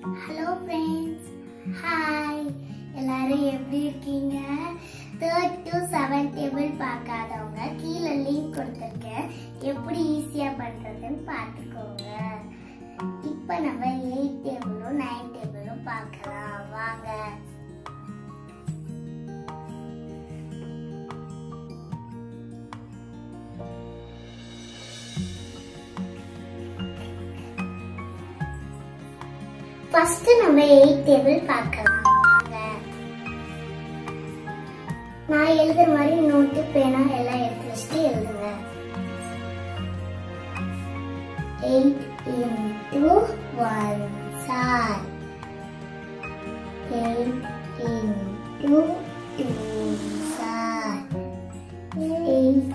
Hello friends. Hi. எல்லாரும் எப்படி இருக்கீங்க? 3rd to 7th table பார்க்காதவங்க கீழ லிங்க் கொடுத்திருக்கேன். எப்படி ஈஸியா பண்றதுன்னு பாத்துக்கோங்க. இப்போ நம்ம 8th table 9th table பார்க்கலாம். வாங்க. First நம்ம 8th table பார்க்கலாம். நான் எழுதுற மாதிரி நோட்டு பேனா எல்லாம் எடுத்து வச்சுட்டு எழுதுங்க. 8 into 1 are 8 into 2 are 8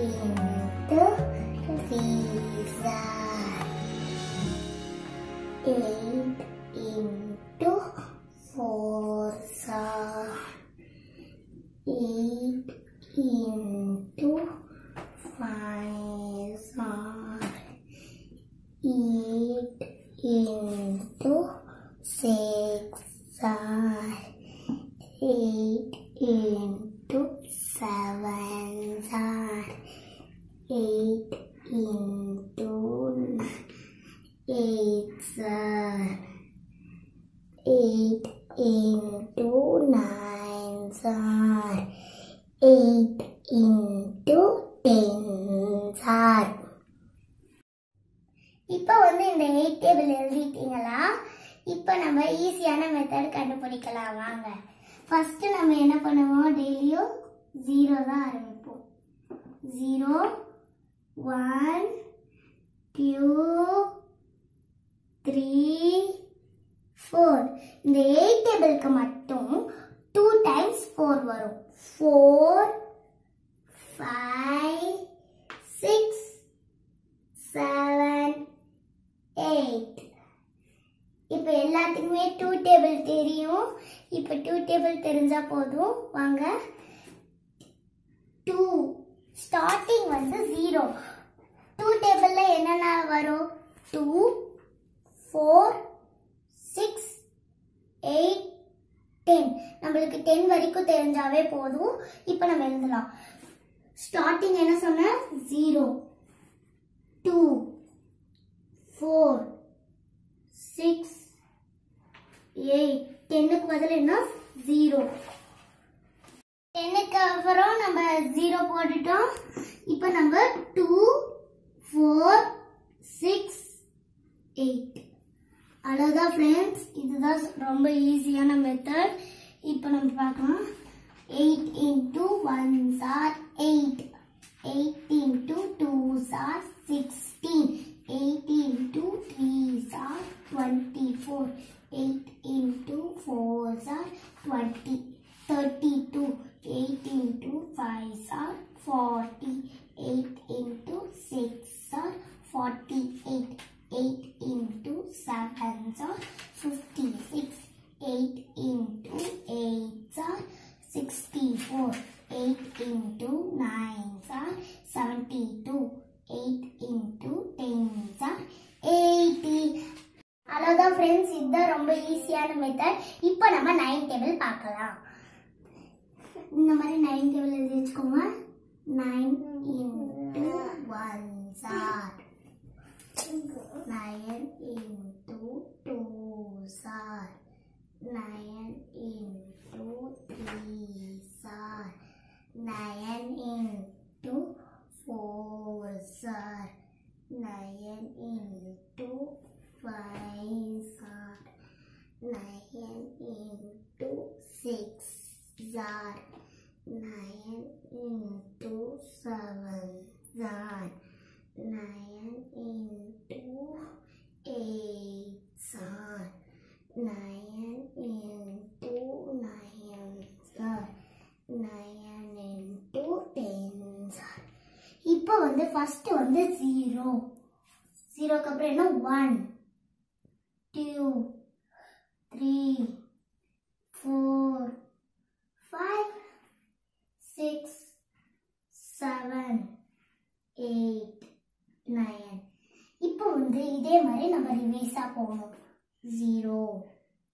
into 3 are 8 into 4 are 8 into 5 are 8 into 6 are 8 into 7 are 8 into 8 are 8 into 9 are 8 into 10 are. இப்போ வந்து இந்த 8 டேபிள் எழுதிட்டீங்களா? இப்போ நம்ம ஈஸியான மெத்தட் கண்டுபிடிக்கலாம் வாங்க. ஃபர்ஸ்ட் நம்ம என்ன பண்ணுவோம்? டெய்லியும் 0 தான் ஆரம்பிப்போம். 0 1 2 3 4. இந்த 8 டேபிளுக்கு மட்டும் 2 times 4 வரும். 4 5 6 7 8. இப்போ எல்லாத்துக்குமே 2 டேபிள் தெரியும். இப்போ 2 டேபிள் தெரிஞ்சா போதும். வாங்க. 2 ஸ்டார்டிங் வந்து 0. 2 டேபிள்ல என்னென்ன வரும்? 2 4 6 8 10. நம்மளுக்கு 10 வரைக்கும் தெரிஞ்சாவே போதும். இப்போ நம்ம எழுதலாம். ஸ்டார்டிங் என்ன சொன்ன? 0 2 4 6 8. 10க்கு பதில் என்ன? 0. 10க்கு அப்புறம் நம்ம 0 போட்டுட்டோம். இப்போ நம்ம 2 4 6 8. அவ்வளவுதான் ஃப்ரெண்ட்ஸ். இதுதான் ரொம்ப ஈஸியான மெத்தட். இப்போ நம்ம பார்க்கலாம். 8 into 1s are 8. 8 into 2s are 16. 8 into 3s are 24. 8 into 4s are 20. 32. 8 into 5s are 40. 8 into 6 are 48. 8 into 7s are 56. 8 into 8s are 64. 8 into 9s are 72. 8 into 10s are 80. அவ்வளவுதான் friends. இதுதான் ரொம்ப ஈஸியான method. இப்போ நம்ம 9th table பார்க்கலாம். இந்த மாதிரி 9th table எழுதி வச்சுக்கோங்க. 9 into 1s are 9 into 2s are 9 into 3s are 9 into 4s are 9 into 5s are 9 into 6s are 9 into 7s are 9 into 8s are 9 into 9s are 9 into 10s are. இப்போ வந்து first வந்து 0. 0க்கு அப்புறம் என்ன? 1 2 3 4 5 6 7 8 9. இப்போ வந்து இதே மாதிரி நம்ம ரிவீஸா போகணும். 0,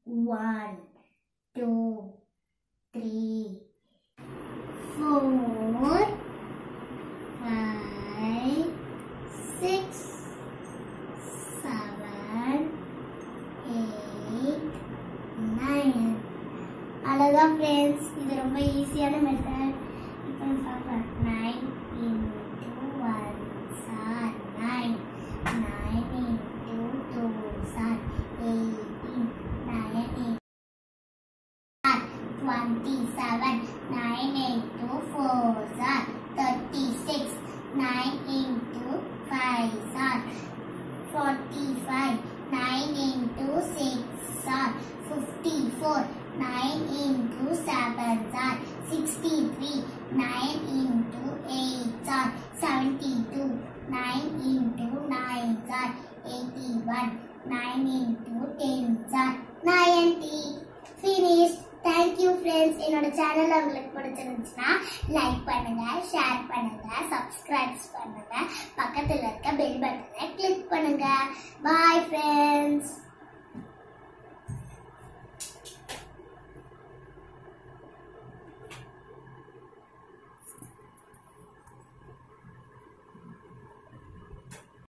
1, 2, 3, 4, 5, 6, 7, 8, 9. அவ்வளோதான் ஃப்ரெண்ட்ஸ், இது ரொம்ப ஈஸியான மெத்தட். இப்போ பார்க்கலாம். 9 into 1s are 9, 9 into 2s are 18, 9 into 27, 9 into 4s are 36, 9 into 5s are 45, 9 into 6s are 54, 9 into 7s are 63, 9 into 8s are 72, 9 into 9s are 81, 9 into 10s are 90. Finished. Thank you friends. என்னோட channel உங்களுக்கு பிடிச்சிருந்துச்சுன்னா like பண்ணுங்க, share பண்ணுங்க, subscribe பண்ணுங்க, பக்கத்துல இருக்க bell பட்டனை click பண்ணுங்க. Bye friends.